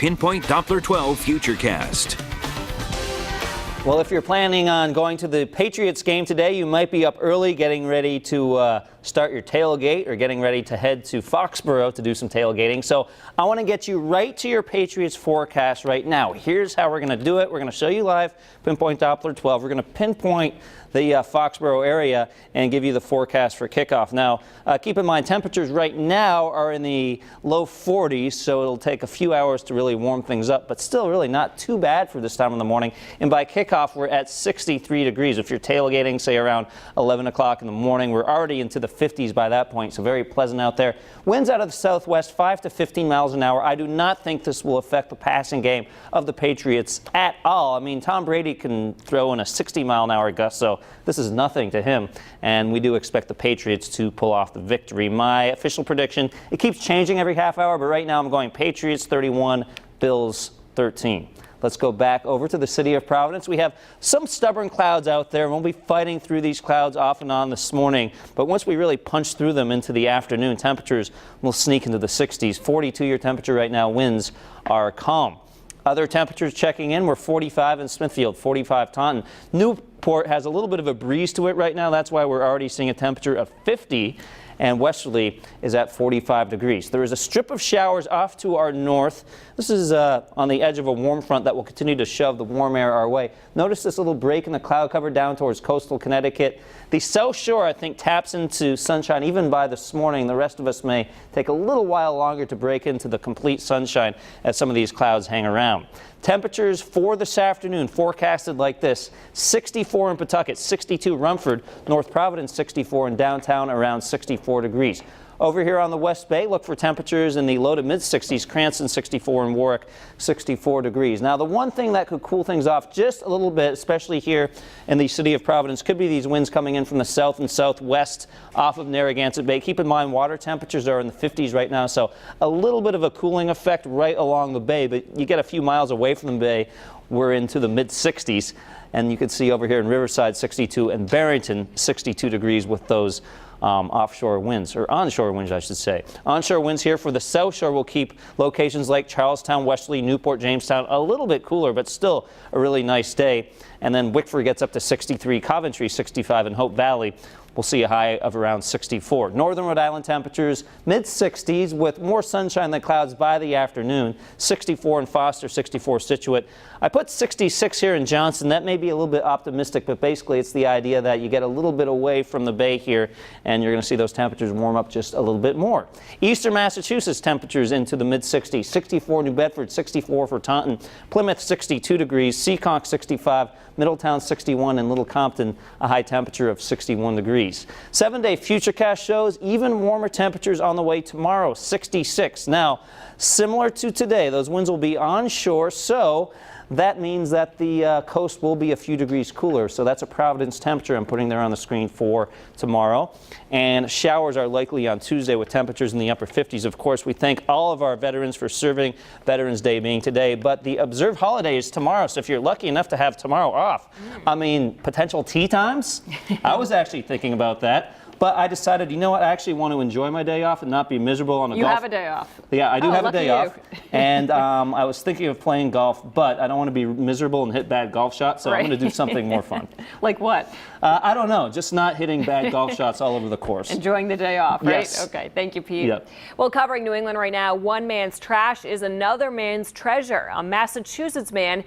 Pinpoint Doppler 12 Futurecast. Well, if you're planning on going to the Patriots game today, you might be up early getting ready to start your tailgate or getting ready to head to Foxborough to do some tailgating. So I want to get you right to your Patriots forecast right now. Here's how we're going to do it. We're going to show you live Pinpoint Doppler 12. We're going to pinpoint the Foxborough area and give you the forecast for kickoff. Now, keep in mind, temperatures right now are in the low 40s, so it'll take a few hours to really warm things up, but still really not too bad for this time in the morning. And by kickoff, we're at 63 degrees. If you're tailgating, say around 11 o'clock in the morning, we're already into the 50s by that point, so very pleasant out there. Winds out of the southwest, 5 to 15 miles an hour. I do not think this will affect the passing game of the Patriots at all. I mean, Tom Brady can throw in a 60-mile-an-hour gust, so this is nothing to him, and we do expect the Patriots to pull off the victory. My official prediction, it keeps changing every half hour, but right now I'm going Patriots 31, Bills 13. Let's go back over to the city of Providence. We have some stubborn clouds out there, and we'll be fighting through these clouds off and on this morning. But once we really punch through them into the afternoon, temperatures will sneak into the 60s. 42-year temperature right now, winds are calm. Other temperatures checking in, we're 45 in Smithfield, 45 Taunton. Newport has a little bit of a breeze to it right now. That's why we're already seeing a temperature of 50. And Westerly is at 45 degrees. There is a strip of showers off to our north. This is on the edge of a warm front that will continue to shove the warm air our way. Notice this little break in the cloud cover down towards coastal Connecticut. The South Shore, I think, taps into sunshine even by this morning. The rest of us may take a little while longer to break into the complete sunshine as some of these clouds hang around. Temperatures for this afternoon forecasted like this: 64 in Pawtucket, 62 Rumford, North Providence 64, and downtown around 64 degrees. Over here on the West Bay, look for temperatures in the low to mid-60s. Cranston 64 and Warwick 64 degrees. Now, the one thing that could cool things off just a little bit, especially here in the city of Providence, could be these winds coming in from the south and southwest off of Narragansett Bay. Keep in mind, water temperatures are in the 50s right now, so a little bit of a cooling effect right along the bay, but you get a few miles away from the bay, we're into the mid-60s. And you can see over here in Riverside 62 and Barrington 62 degrees with those offshore winds, or onshore winds, I should say. Onshore winds here for the South Shore will keep locations like Charlestown, Westerly, Newport, Jamestown a little bit cooler, but still a really nice day. And then Wickford gets up to 63, Coventry 65, and Hope Valley we'll see a high of around 64. Northern Rhode Island temperatures mid-60s with more sunshine than clouds by the afternoon. 64 in Foster, 64 Scituate. I put 66 here in Johnson. That may be a little bit optimistic, but basically it's the idea that you get a little bit away from the bay here and you're going to see those temperatures warm up just a little bit more. Eastern Massachusetts temperatures into the mid-60s. 64 New Bedford, 64 for Taunton. Plymouth 62 degrees. Seekonk 65. Middletown 61, and Little Compton a high temperature of 61 degrees. 7-day Futurecast shows even warmer temperatures on the way tomorrow, 66. Now, similar to today, those winds will be onshore, so that means that the coast will be a few degrees cooler. So that's a Providence temperature I'm putting there on the screen for tomorrow. And showers are likely on Tuesday with temperatures in the upper 50s. Of course, we thank all of our veterans for serving, Veterans Day being today. But the observed holiday is tomorrow. So if you're lucky enough to have tomorrow off, I mean, potential tea times? I was actually thinking about that. But I decided, you know what, I actually want to enjoy my day off and not be miserable on a golf. You have a day off. Yeah, I do have a day off. You. And I was thinking of playing golf, but I don't want to be miserable and hit bad golf shots, so I'm going to do something more fun. Like what? I don't know, just not hitting bad golf shots all over the course. Enjoying the day off, right? Yes. Okay, thank you, Pete. Yep. Well, covering New England right now, one man's trash is another man's treasure. A Massachusetts man